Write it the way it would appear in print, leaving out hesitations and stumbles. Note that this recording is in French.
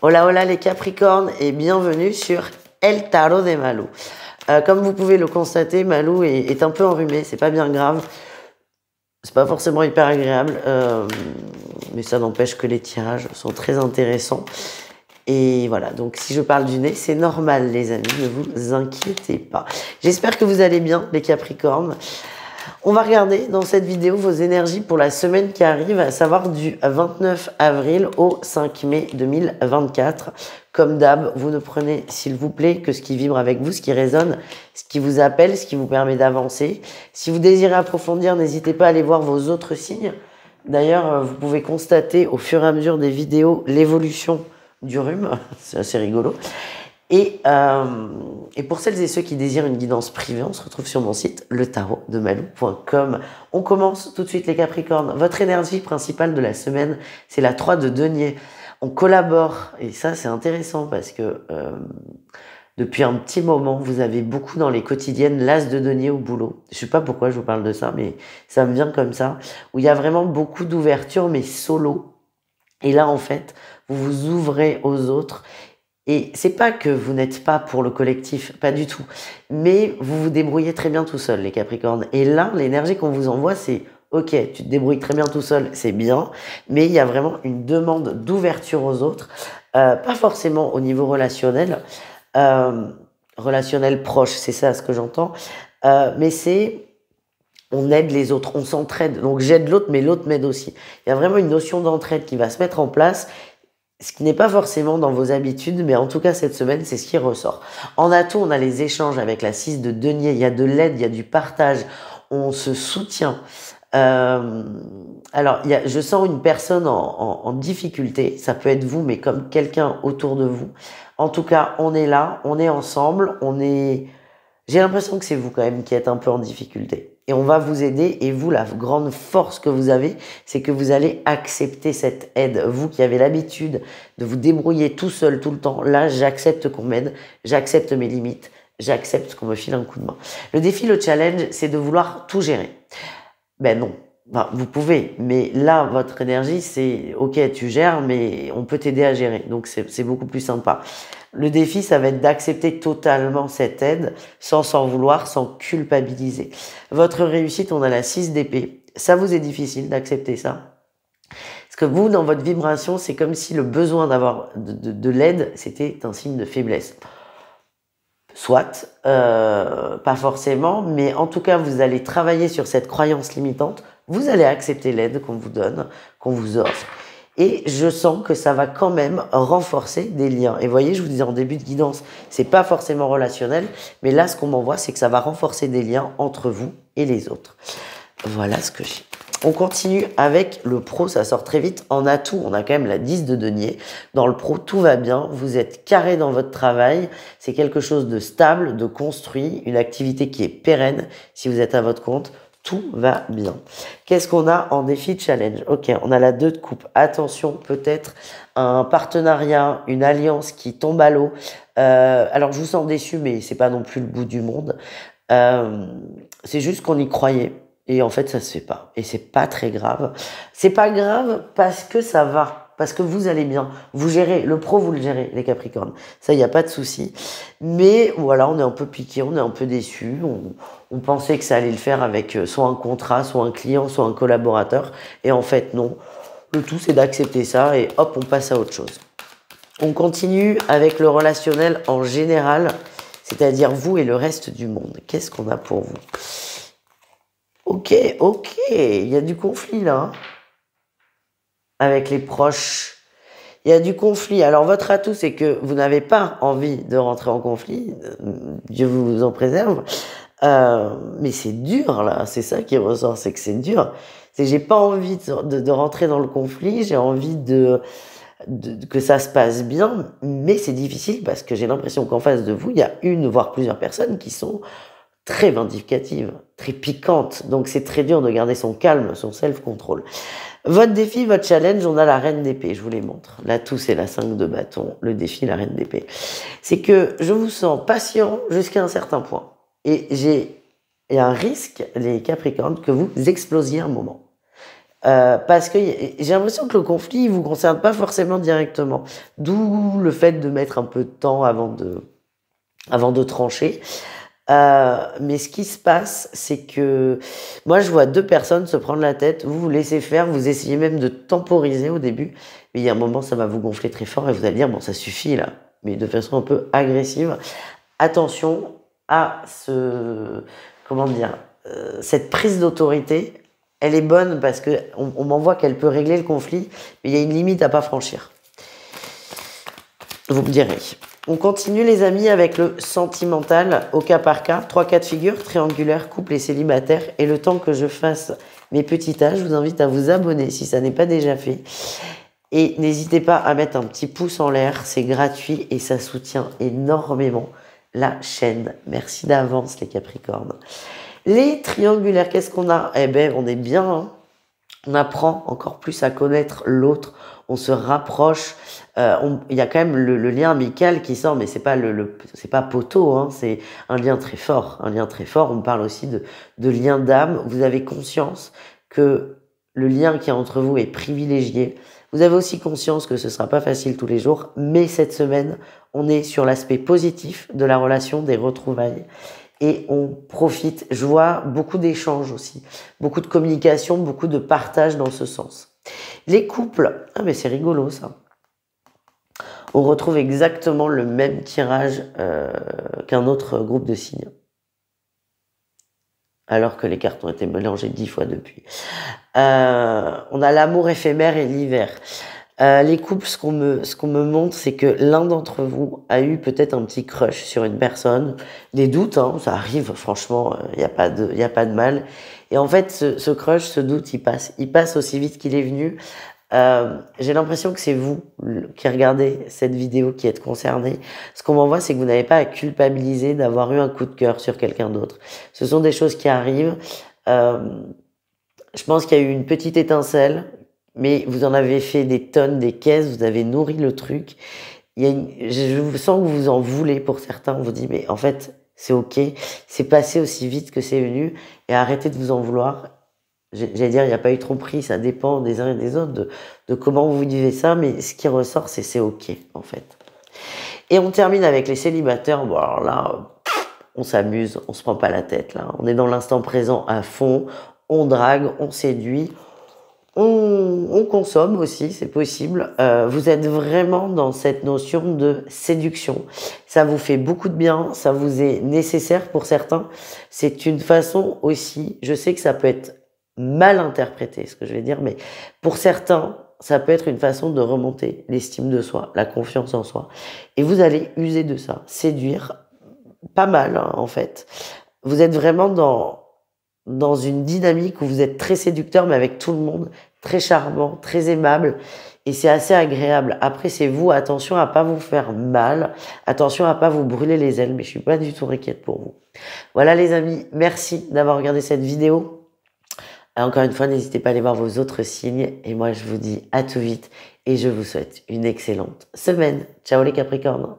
Hola hola les Capricornes et bienvenue sur El Tarot de Malou. Comme vous pouvez le constater, Malou est un peu enrhumé, c'est pas bien grave, c'est pas forcément hyper agréable, mais ça n'empêche que les tirages sont très intéressants. Et voilà, donc si je parle du nez, c'est normal les amis, ne vous inquiétez pas. J'espère que vous allez bien les Capricornes. On va regarder dans cette vidéo vos énergies pour la semaine qui arrive, à savoir du 29 avril au 5 mai 2024. Comme d'hab, vous ne prenez, s'il vous plaît, que ce qui vibre avec vous, ce qui résonne, ce qui vous appelle, ce qui vous permet d'avancer. Si vous désirez approfondir, n'hésitez pas à aller voir vos autres signes. D'ailleurs, vous pouvez constater au fur et à mesure des vidéos l'évolution du rhume. C'est assez rigolo. Et pour celles et ceux qui désirent une guidance privée, on se retrouve sur mon site letarotdemalou.com. On commence tout de suite les Capricornes. Votre énergie principale de la semaine, c'est la 3 de denier. On collabore et ça c'est intéressant parce que depuis un petit moment, vous avez beaucoup dans les quotidiennes l'as de denier au boulot. Je sais pas pourquoi je vous parle de ça, mais ça me vient comme ça. Où il y a vraiment beaucoup d'ouverture mais solo. Et là en fait, vous vous ouvrez aux autres. Et c'est pas que vous n'êtes pas pour le collectif, pas du tout. Mais vous vous débrouillez très bien tout seul, les Capricornes. Et là, l'énergie qu'on vous envoie, c'est ok, tu te débrouilles très bien tout seul, c'est bien. Mais il y a vraiment une demande d'ouverture aux autres. Pas forcément au niveau relationnel. Relationnel proche, c'est ça ce que j'entends. Mais c'est on aide les autres, on s'entraide. Donc j'aide l'autre, mais l'autre m'aide aussi. Il y a vraiment une notion d'entraide qui va se mettre en place. Ce qui n'est pas forcément dans vos habitudes, mais en tout cas cette semaine, c'est ce qui ressort. En atout, on a les échanges avec la 6 de denier, il y a de l'aide, il y a du partage, on se soutient. Alors, je sens une personne en difficulté, ça peut être vous, mais comme quelqu'un autour de vous. En tout cas, on est là, on est ensemble, j'ai l'impression que c'est vous quand même qui êtes un peu en difficulté. Et on va vous aider. Et vous, la grande force que vous avez, c'est que vous allez accepter cette aide. Vous qui avez l'habitude de vous débrouiller tout seul, tout le temps. Là, j'accepte qu'on m'aide. J'accepte mes limites. J'accepte qu'on me file un coup de main. Le défi, le challenge, c'est de vouloir tout gérer. Ben non. Enfin, vous pouvez, mais là, votre énergie, c'est ok, tu gères, mais on peut t'aider à gérer. Donc, c'est beaucoup plus sympa. Le défi, ça va être d'accepter totalement cette aide, sans s'en vouloir, sans culpabiliser. Votre réussite, on a la 6 d'épée. Ça vous est difficile d'accepter ça. Parce que vous, dans votre vibration, c'est comme si le besoin d'avoir de l'aide, c'était un signe de faiblesse. Soit, pas forcément, mais en tout cas, vous allez travailler sur cette croyance limitante. Vous allez accepter l'aide qu'on vous donne, qu'on vous offre. Et je sens que ça va quand même renforcer des liens. Et vous voyez, je vous disais en début de guidance, c'est pas forcément relationnel, mais là, ce qu'on m'envoie, c'est que ça va renforcer des liens entre vous et les autres. Voilà ce que j'ai. On continue avec le pro, ça sort très vite. En atout, on a quand même la 10 de denier. Dans le pro, tout va bien. Vous êtes carré dans votre travail. C'est quelque chose de stable, de construit, une activité qui est pérenne si vous êtes à votre compte. Tout va bien. Qu'est-ce qu'on a en défi challenge? Ok, on a la 2 de coupe. Attention, peut-être un partenariat, une alliance qui tombe à l'eau. Alors, je vous sens déçu, mais c'est pas non plus le bout du monde. C'est juste qu'on y croyait. Et en fait, ça se fait pas. Et c'est pas très grave. C'est pas grave parce que ça va. Parce que vous allez bien. Vous gérez. Le pro, vous le gérez, les Capricornes. Ça, il n'y a pas de souci. Mais voilà, on est un peu piqué, on est un peu déçu. On pensait que ça allait le faire avec soit un contrat, soit un client, soit un collaborateur. Et en fait, non. Le tout, c'est d'accepter ça et hop, on passe à autre chose. On continue avec le relationnel en général, c'est-à-dire vous et le reste du monde. Qu'est-ce qu'on a pour vous? Ok, il y a du conflit là, hein, avec les proches. Il y a du conflit. Alors votre atout, c'est que vous n'avez pas envie de rentrer en conflit. Dieu vous en préserve. Mais c'est dur là, c'est ça qui ressort, c'est que c'est dur. C'est j'ai pas envie de rentrer dans le conflit, j'ai envie que ça se passe bien, mais c'est difficile parce que j'ai l'impression qu'en face de vous, il y a une voire plusieurs personnes qui sont très vindicatives, très piquantes. Donc c'est très dur de garder son calme, son self-control. Votre défi, votre challenge, on a la reine d'épée, je vous les montre. L'atout, c'est la 5 de bâton, le défi, la reine d'épée. C'est que je vous sens patient jusqu'à un certain point. Et il y a un risque, les Capricornes, que vous explosiez un moment. Parce que j'ai l'impression que le conflit ne vous concerne pas forcément directement. D'où le fait de mettre un peu de temps avant de trancher. Mais ce qui se passe, c'est que moi, je vois deux personnes se prendre la tête. Vous vous laissez faire, vous essayez même de temporiser au début. Mais il y a un moment, ça va vous gonfler très fort et vous allez dire, bon, ça suffit là. Mais de façon un peu agressive. Attention à comment dire, cette prise d'autorité. Elle est bonne parce que on m'envoie qu'elle peut régler le conflit, mais il y a une limite à pas franchir. Vous me direz. On continue les amis avec le sentimental au cas par cas. 3 cas de figure, triangulaire, couple et célibataire. Et le temps que je fasse mes petits tas, je vous invite à vous abonner si ça n'est pas déjà fait. Et n'hésitez pas à mettre un petit pouce en l'air, c'est gratuit et ça soutient énormément la chaîne. Merci d'avance les Capricornes. Les triangulaires, qu'est-ce qu'on a? Eh ben, on est bien, hein. On apprend encore plus à connaître l'autre, on se rapproche. Il y a quand même le lien amical qui sort, mais c'est pas c'est pas poteau, hein, c'est un lien très fort, un lien très fort. On parle aussi de lien d'âme. Vous avez conscience que le lien qui est entre vous est privilégié. Vous avez aussi conscience que ce sera pas facile tous les jours, mais cette semaine, on est sur l'aspect positif de la relation, des retrouvailles. Et on profite. Je vois beaucoup d'échanges aussi, beaucoup de communication, beaucoup de partage dans ce sens. Les couples, ah mais c'est rigolo ça. On retrouve exactement le même tirage qu'un autre groupe de signes. Alors que les cartes ont été mélangées 10 fois depuis. On a l'amour éphémère et l'hiver. Les couples, ce qu'on me montre, c'est que l'un d'entre vous a eu peut-être un petit crush sur une personne, des doutes, hein, ça arrive, franchement, il y a pas de mal. Et en fait, ce crush, ce doute, il passe aussi vite qu'il est venu. J'ai l'impression que c'est vous qui regardez cette vidéo qui êtes concerné. Ce qu'on m'envoie, c'est que vous n'avez pas à culpabiliser d'avoir eu un coup de cœur sur quelqu'un d'autre. Ce sont des choses qui arrivent. Je pense qu'il y a eu une petite étincelle, mais vous en avez fait des tonnes, des caisses, vous avez nourri le truc. Je sens que vous en voulez pour certains. On vous dit, mais en fait, c'est ok, c'est passé aussi vite que c'est venu, et arrêtez de vous en vouloir. J'allais dire, il n'y a pas eu tromperie, ça dépend des uns et des autres, de comment vous vivez ça, mais ce qui ressort, c'est ok, en fait. Et on termine avec les célibataires. Bon, alors là, on s'amuse, on se prend pas la tête, là. On est dans l'instant présent à fond, on drague, on séduit, on consomme aussi, c'est possible. Vous êtes vraiment dans cette notion de séduction. Ça vous fait beaucoup de bien, ça vous est nécessaire pour certains. C'est une façon aussi, je sais que ça peut être mal interprété, ce que je vais dire, mais pour certains, ça peut être une façon de remonter l'estime de soi, la confiance en soi. Et vous allez user de ça, séduire, pas mal, hein, en fait. Vous êtes vraiment dans une dynamique où vous êtes très séducteur, mais avec tout le monde, très charmant, très aimable, et c'est assez agréable. Après, c'est vous, attention à pas vous faire mal, attention à pas vous brûler les ailes, mais je suis pas du tout inquiète pour vous. Voilà les amis, merci d'avoir regardé cette vidéo. Encore une fois, n'hésitez pas à aller voir vos autres signes, et moi je vous dis à tout vite, et je vous souhaite une excellente semaine. Ciao les Capricornes.